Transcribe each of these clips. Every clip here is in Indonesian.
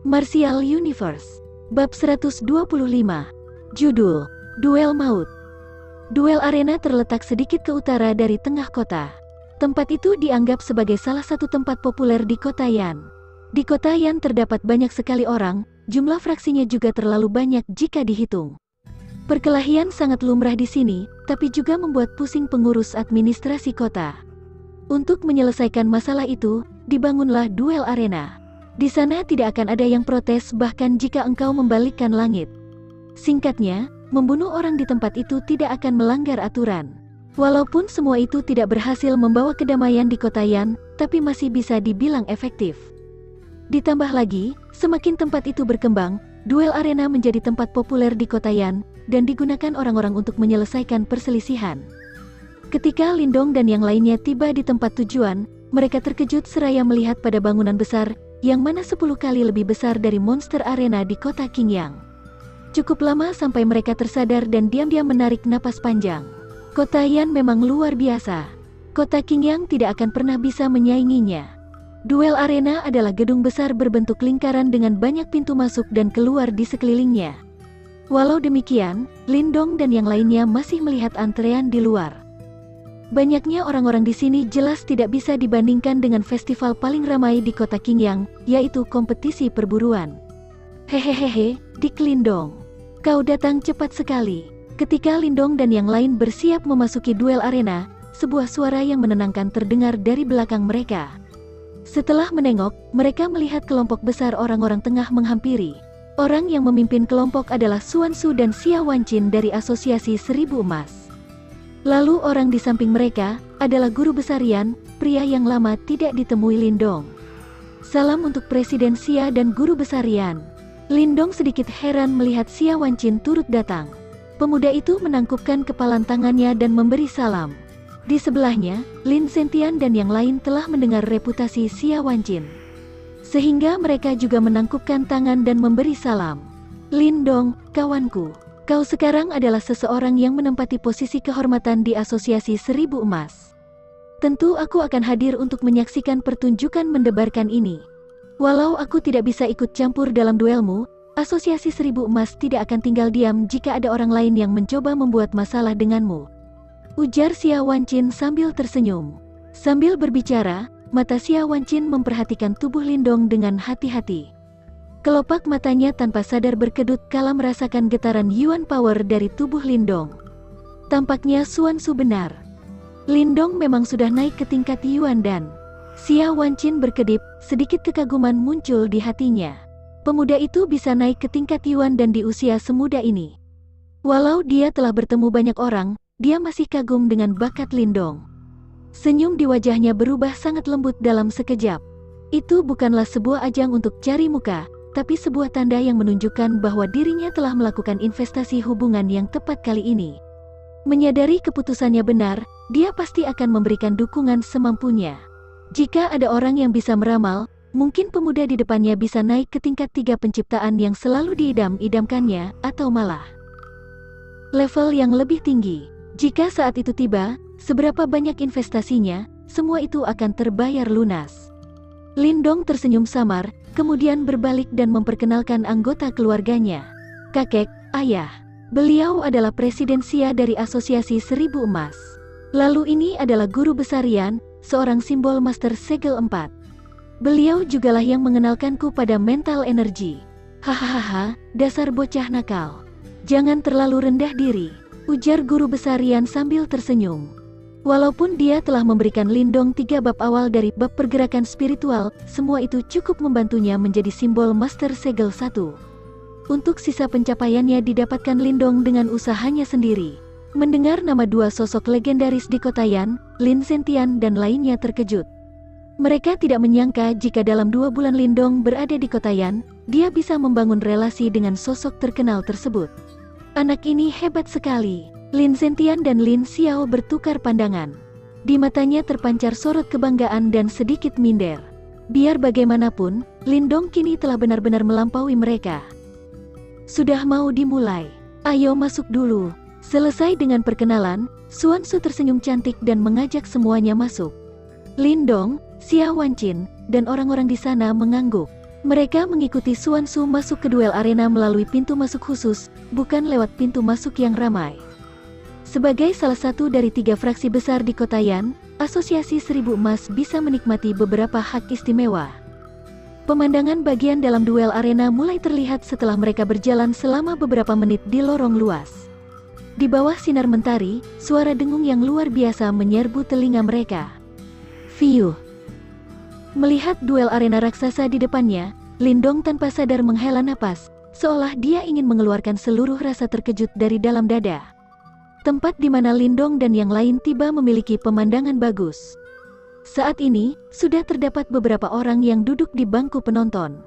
Martial Universe. Bab 125. Judul, Duel Maut. Duel arena terletak sedikit ke utara dari tengah kota. Tempat itu dianggap sebagai salah satu tempat populer di kota Yan. Di kota Yan terdapat banyak sekali orang, jumlah fraksinya juga terlalu banyak jika dihitung. Perkelahian sangat lumrah di sini, tapi juga membuat pusing pengurus administrasi kota. Untuk menyelesaikan masalah itu, dibangunlah duel arena. Di sana tidak akan ada yang protes bahkan jika engkau membalikkan langit. Singkatnya, membunuh orang di tempat itu tidak akan melanggar aturan. Walaupun semua itu tidak berhasil membawa kedamaian di kota Yan, tapi masih bisa dibilang efektif. Ditambah lagi, semakin tempat itu berkembang, duel arena menjadi tempat populer di kota Yan, dan digunakan orang-orang untuk menyelesaikan perselisihan. Ketika Lindong dan yang lainnya tiba di tempat tujuan, mereka terkejut seraya melihat pada bangunan besar, yang mana 10 kali lebih besar dari monster arena di kota Qingyang. Cukup lama sampai mereka tersadar dan diam-diam menarik napas panjang. Kota Yan memang luar biasa. Kota Qingyang tidak akan pernah bisa menyainginya. Duel arena adalah gedung besar berbentuk lingkaran dengan banyak pintu masuk dan keluar di sekelilingnya. Walau demikian, Lindong dan yang lainnya masih melihat antrean di luar. Banyaknya orang-orang di sini jelas tidak bisa dibandingkan dengan festival paling ramai di kota Qingyang, yaitu kompetisi perburuan. Hehehehe, Dik Lindong. Kau datang cepat sekali. Ketika Lindong dan yang lain bersiap memasuki duel arena, sebuah suara yang menenangkan terdengar dari belakang mereka. Setelah menengok, mereka melihat kelompok besar orang-orang tengah menghampiri. Orang yang memimpin kelompok adalah Xuan Su dan Xia Wanqin dari Asosiasi Seribu Emas. Lalu orang di samping mereka adalah guru besar Yan, pria yang lama tidak ditemui Lindong. Salam untuk Presiden Xia dan guru besar Yan. Lindong sedikit heran melihat Xia Wanqin turut datang. Pemuda itu menangkupkan kepalan tangannya dan memberi salam. Di sebelahnya, Lin Zentian dan yang lain telah mendengar reputasi Xia Wanqin, sehingga mereka juga menangkupkan tangan dan memberi salam. Lindong, kawanku. Kau sekarang adalah seseorang yang menempati posisi kehormatan di Asosiasi Seribu Emas. Tentu aku akan hadir untuk menyaksikan pertunjukan mendebarkan ini. Walau aku tidak bisa ikut campur dalam duelmu, Asosiasi Seribu Emas tidak akan tinggal diam jika ada orang lain yang mencoba membuat masalah denganmu. Ujar Xia Wanqin sambil tersenyum. Sambil berbicara, mata Xia Wanqin memperhatikan tubuh Lindong dengan hati-hati. Kelopak matanya tanpa sadar berkedut kala merasakan getaran Yuan Power dari tubuh Lindong. Tampaknya Xuan Su benar. Lindong memang sudah naik ke tingkat Yuan dan Xia Wanqin berkedip, sedikit kekaguman muncul di hatinya. Pemuda itu bisa naik ke tingkat Yuan dan di usia semuda ini. Walau dia telah bertemu banyak orang, dia masih kagum dengan bakat Lindong. Senyum di wajahnya berubah sangat lembut dalam sekejap. Itu bukanlah sebuah ajang untuk cari muka, tapi sebuah tanda yang menunjukkan bahwa dirinya telah melakukan investasi hubungan yang tepat kali ini. Menyadari keputusannya benar, dia pasti akan memberikan dukungan semampunya. Jika ada orang yang bisa meramal, mungkin pemuda di depannya bisa naik ke tingkat 3 penciptaan yang selalu diidam-idamkannya, atau malah level yang lebih tinggi. Jika saat itu tiba, seberapa banyak investasinya, semua itu akan terbayar lunas. Lindong tersenyum samar, kemudian berbalik dan memperkenalkan anggota keluarganya. Kakek, ayah. Beliau adalah Presiden Xia dari Asosiasi Seribu Emas. Lalu ini adalah guru besar Yan, seorang simbol Master Segel 4. Beliau jugalah yang mengenalkanku pada mental energi. Hahaha, dasar bocah nakal. Jangan terlalu rendah diri, ujar guru besar Yan sambil tersenyum. Walaupun dia telah memberikan Lindong 3 bab awal dari bab pergerakan spiritual, semua itu cukup membantunya menjadi simbol Master Segel 1. Untuk sisa pencapaiannya didapatkan Lindong dengan usahanya sendiri. Mendengar nama 2 sosok legendaris di kota Yan, Lin Zentian dan lainnya terkejut. Mereka tidak menyangka jika dalam 2 bulan Lindong berada di kota Yan, dia bisa membangun relasi dengan sosok terkenal tersebut. Anak ini hebat sekali. Lin Zentian dan Lin Xiao bertukar pandangan. Di matanya terpancar sorot kebanggaan dan sedikit minder. Biar bagaimanapun, Lindong kini telah benar-benar melampaui mereka. Sudah mau dimulai. Ayo masuk dulu. Selesai dengan perkenalan, Xuan Su tersenyum cantik dan mengajak semuanya masuk. Lindong, Xia Wanqin, dan orang-orang di sana mengangguk. Mereka mengikuti Xuan Su masuk ke duel arena melalui pintu masuk khusus, bukan lewat pintu masuk yang ramai. Sebagai salah satu dari 3 fraksi besar di Kota Yan, Asosiasi Seribu Emas bisa menikmati beberapa hak istimewa. Pemandangan bagian dalam duel arena mulai terlihat setelah mereka berjalan selama beberapa menit di lorong luas. Di bawah sinar mentari, suara dengung yang luar biasa menyerbu telinga mereka. Fiuh. Melihat duel arena raksasa di depannya, Lindong tanpa sadar menghela napas, seolah dia ingin mengeluarkan seluruh rasa terkejut dari dalam dada. Tempat di mana Lindong dan yang lain tiba memiliki pemandangan bagus. Saat ini, sudah terdapat beberapa orang yang duduk di bangku penonton.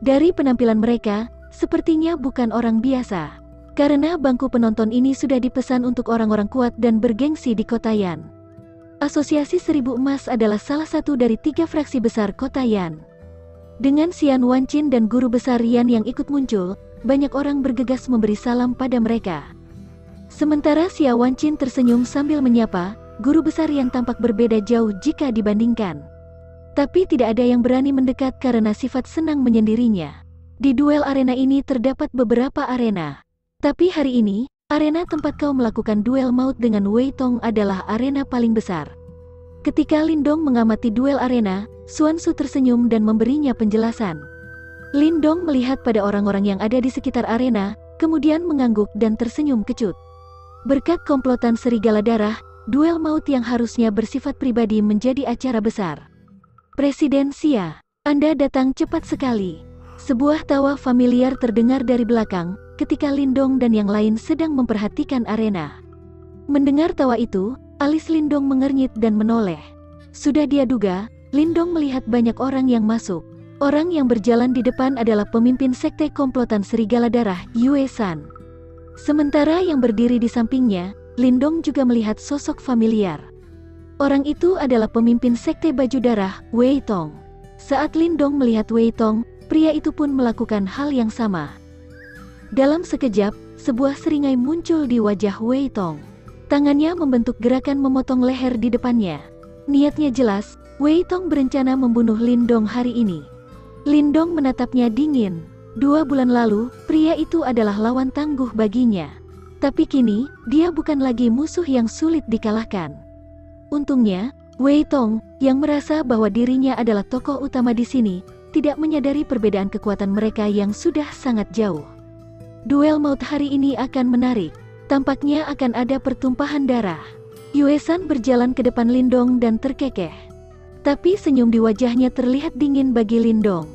Dari penampilan mereka, sepertinya bukan orang biasa. Karena bangku penonton ini sudah dipesan untuk orang-orang kuat dan bergengsi di Kota Yan. Asosiasi Seribu Emas adalah salah satu dari 3 fraksi besar Kota Yan. Dengan Xian Wancin dan guru besar Yan yang ikut muncul, banyak orang bergegas memberi salam pada mereka. Sementara Xian Wancin tersenyum sambil menyapa, guru besar yang tampak berbeda jauh jika dibandingkan. Tapi tidak ada yang berani mendekat karena sifat senang menyendirinya. Di duel arena ini terdapat beberapa arena. Tapi hari ini, arena tempat kau melakukan duel maut dengan Wei Tong adalah arena paling besar. Ketika Lindong mengamati duel arena, Xuan Su tersenyum dan memberinya penjelasan. Lindong melihat pada orang-orang yang ada di sekitar arena, kemudian mengangguk dan tersenyum kecut. Berkat komplotan serigala darah, duel maut yang harusnya bersifat pribadi menjadi acara besar. Presiden Xia, Anda datang cepat sekali. Sebuah tawa familiar terdengar dari belakang, ketika Lindong dan yang lain sedang memperhatikan arena. Mendengar tawa itu, alis Lindong mengernyit dan menoleh. Sudah dia duga, Lindong melihat banyak orang yang masuk. Orang yang berjalan di depan adalah pemimpin sekte komplotan serigala darah, Yue San. Sementara yang berdiri di sampingnya, Lindong juga melihat sosok familiar. Orang itu adalah pemimpin sekte baju darah, Wei Tong. Saat Lindong melihat Wei Tong, pria itu pun melakukan hal yang sama. Dalam sekejap, sebuah seringai muncul di wajah Wei Tong. Tangannya membentuk gerakan memotong leher di depannya. Niatnya jelas, Wei Tong berencana membunuh Lindong hari ini. Lindong menatapnya dingin. 2 bulan lalu, pria itu adalah lawan tangguh baginya. Tapi kini, dia bukan lagi musuh yang sulit dikalahkan. Untungnya, Wei Tong, yang merasa bahwa dirinya adalah tokoh utama di sini, tidak menyadari perbedaan kekuatan mereka yang sudah sangat jauh. Duel maut hari ini akan menarik. Tampaknya akan ada pertumpahan darah. Yue San berjalan ke depan Lindong dan terkekeh. Tapi senyum di wajahnya terlihat dingin bagi Lindong.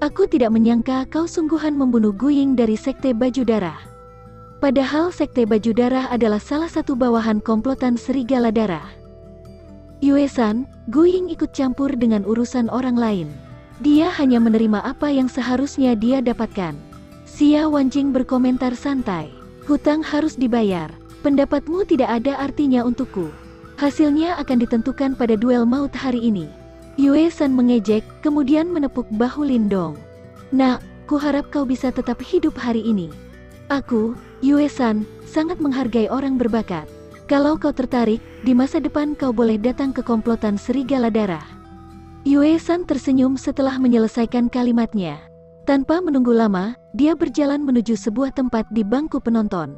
Aku tidak menyangka kau sungguhan membunuh Guying dari Sekte Baju Darah. Padahal Sekte Baju Darah adalah salah satu bawahan komplotan Serigala Darah. Yue San, Guying ikut campur dengan urusan orang lain. Dia hanya menerima apa yang seharusnya dia dapatkan. Xia Wanjing berkomentar santai. Hutang harus dibayar. Pendapatmu tidak ada artinya untukku. Hasilnya akan ditentukan pada duel maut hari ini. Yue San mengejek, kemudian menepuk bahu Lindong. Nak, kuharap kau bisa tetap hidup hari ini. Aku, Yue San, sangat menghargai orang berbakat. Kalau kau tertarik, di masa depan kau boleh datang ke komplotan Serigala Darah. Yue San tersenyum setelah menyelesaikan kalimatnya. Tanpa menunggu lama, dia berjalan menuju sebuah tempat di bangku penonton.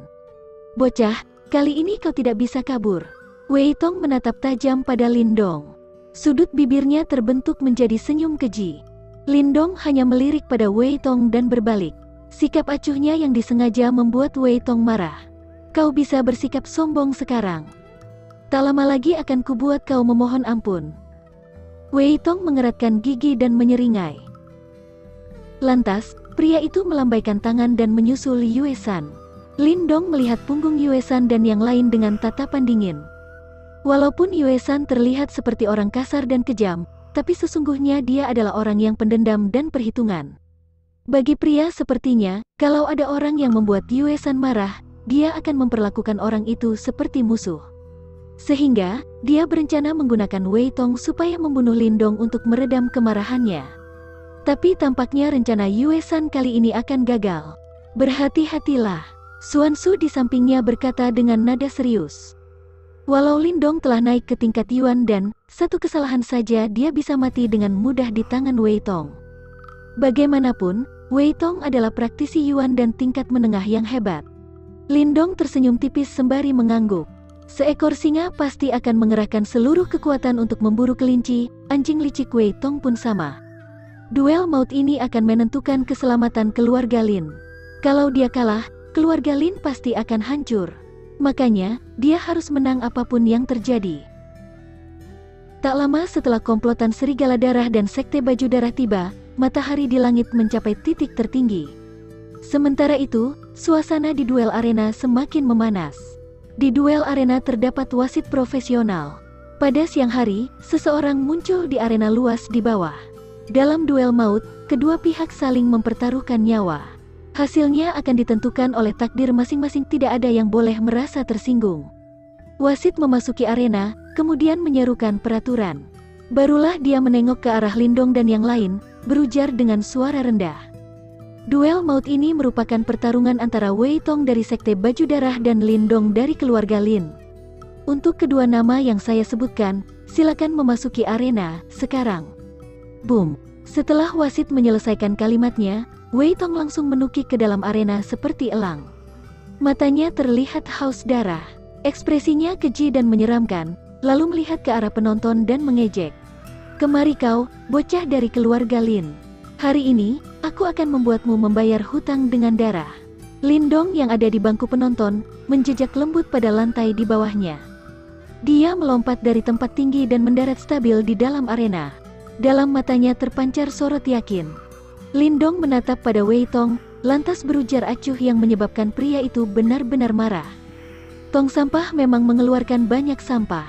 Bocah, kali ini kau tidak bisa kabur. Wei Tong menatap tajam pada Lindong. Sudut bibirnya terbentuk menjadi senyum keji. Lindong hanya melirik pada Wei Tong dan berbalik. Sikap acuhnya yang disengaja membuat Wei Tong marah. Kau bisa bersikap sombong sekarang. Tak lama lagi akan kubuat kau memohon ampun. Wei Tong mengeratkan gigi dan menyeringai. Lantas, pria itu melambaikan tangan dan menyusul Yue San. Lindong melihat punggung Yue San dan yang lain dengan tatapan dingin. Walaupun Yue San terlihat seperti orang kasar dan kejam, tapi sesungguhnya dia adalah orang yang pendendam dan perhitungan. Bagi pria sepertinya, kalau ada orang yang membuat Yue San marah, dia akan memperlakukan orang itu seperti musuh. Sehingga, dia berencana menggunakan Wei Tong supaya membunuh Lindong untuk meredam kemarahannya. Tapi tampaknya rencana Yue San kali ini akan gagal. Berhati-hatilah, Xuan Su di sampingnya berkata dengan nada serius. Walau Lindong telah naik ke tingkat Yuan dan, satu kesalahan saja dia bisa mati dengan mudah di tangan Wei Tong. Bagaimanapun, Wei Tong adalah praktisi Yuan dan tingkat menengah yang hebat. Lindong tersenyum tipis sembari mengangguk. Seekor singa pasti akan mengerahkan seluruh kekuatan untuk memburu kelinci, anjing licik Wei Tong pun sama. Duel maut ini akan menentukan keselamatan keluarga Lin. Kalau dia kalah, keluarga Lin pasti akan hancur. Makanya, dia harus menang apapun yang terjadi. Tak lama setelah komplotan Serigala Darah dan Sekte Baju Darah tiba, matahari di langit mencapai titik tertinggi. Sementara itu, suasana di duel arena semakin memanas. Di duel arena terdapat wasit profesional. Pada siang hari, seseorang muncul di arena luas di bawah. Dalam duel maut, kedua pihak saling mempertaruhkan nyawa. Hasilnya akan ditentukan oleh takdir masing-masing, tidak ada yang boleh merasa tersinggung. Wasit memasuki arena, kemudian menyerukan peraturan. Barulah dia menengok ke arah Lindong dan yang lain, berujar dengan suara rendah. Duel maut ini merupakan pertarungan antara Wei Tong dari Sekte Baju Darah dan Lindong dari keluarga Lin. Untuk kedua nama yang saya sebutkan, silakan memasuki arena sekarang. Boom! Setelah wasit menyelesaikan kalimatnya, Wei Tong langsung menukik ke dalam arena seperti elang. Matanya terlihat haus darah. Ekspresinya keji dan menyeramkan, lalu melihat ke arah penonton dan mengejek. "Kemari kau, bocah dari keluarga Lin. Hari ini, aku akan membuatmu membayar hutang dengan darah." Lindong yang ada di bangku penonton, menjejak lembut pada lantai di bawahnya. Dia melompat dari tempat tinggi dan mendarat stabil di dalam arena. Dalam matanya terpancar sorot yakin. Lindong menatap pada Wei Tong, lantas berujar acuh yang menyebabkan pria itu benar-benar marah. "Tong sampah memang mengeluarkan banyak sampah.